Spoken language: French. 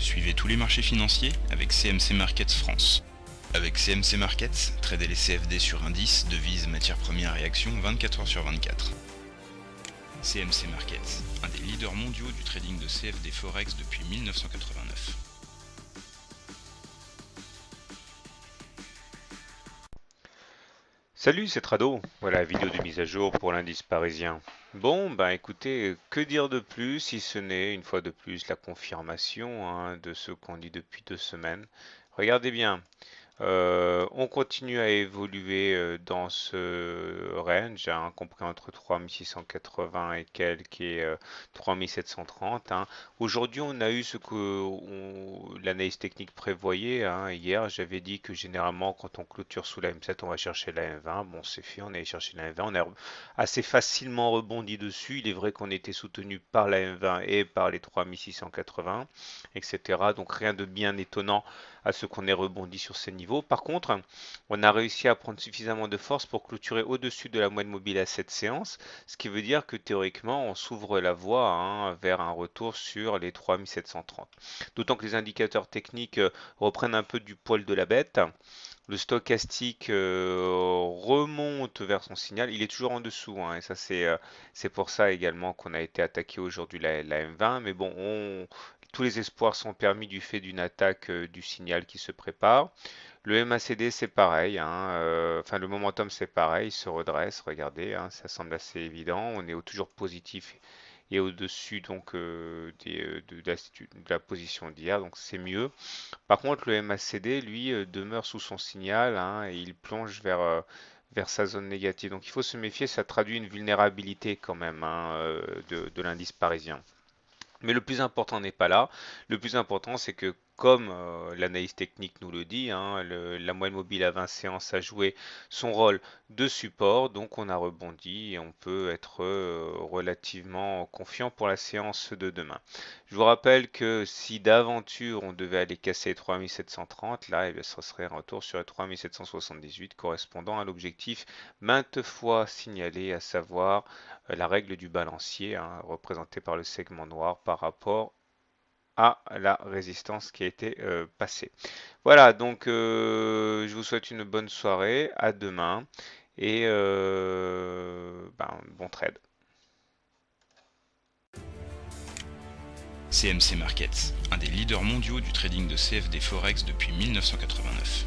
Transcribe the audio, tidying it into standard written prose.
Suivez tous les marchés financiers avec CMC Markets France. Avec CMC Markets, tradez les CFD sur indices, devises, matières premières et actions 24 heures sur 24. CMC Markets, un des leaders mondiaux du trading de CFD Forex depuis 1989. Salut, c'est Trado. Voilà la vidéo de mise à jour pour l'indice parisien. Bon, ben écoutez, que dire de plus si ce n'est une fois de plus la confirmation de ce qu'on dit depuis 2 semaines. Regardez bien, on continue à évoluer dans ce range, compris entre 3680 et quelques et 3730. Aujourd'hui, on a eu ce que l'analyse technique prévoyait. Hier, j'avais dit que généralement, quand on clôture sous la M7, on va chercher la M20. Bon, c'est fait, on est allé chercher la M20. On a assez facilement rebondi dessus. Il est vrai qu'on était soutenu par la M20 et par les 3680, etc. Donc rien de bien étonnant à ce qu'on ait rebondi sur ces niveaux. Par contre, on a réussi à prendre suffisamment de force pour clôturer au-dessus de la moyenne mobile à cette séance, ce qui veut dire que théoriquement, on s'ouvre la voie vers un retour sur les 3730. D'autant que les indicateurs techniques reprennent un peu du poil de la bête. Le stochastique remonte vers son signal. Il est toujours en dessous, et ça c'est pour ça également qu'on a été attaqué aujourd'hui la M20. Mais bon, tous les espoirs sont permis du fait d'une attaque du signal qui se prépare. Le MACD c'est pareil, enfin le momentum c'est pareil, il se redresse, regardez, ça semble assez évident. On est toujours positif et au-dessus donc de la position d'hier, donc c'est mieux. Par contre, le MACD, lui, demeure sous son signal et il plonge vers sa zone négative. Donc il faut se méfier, ça traduit une vulnérabilité quand même de l'indice parisien. Mais le plus important n'est pas là. Le plus important, c'est que comme l'analyse technique nous le dit, la moyenne mobile à 20 séances a joué son rôle de support, donc on a rebondi et on peut être relativement confiant pour la séance de demain. Je vous rappelle que si d'aventure on devait aller casser les 3730, là, eh bien, ce serait un retour sur les 3778 correspondant à l'objectif maintes fois signalé, à savoir la règle du balancier, représentée par le segment noir par rapport à la résistance qui a été passée. Voilà, donc je vous souhaite une bonne soirée, à demain et bon trade. CMC Markets, un des leaders mondiaux du trading de CFD Forex depuis 1989.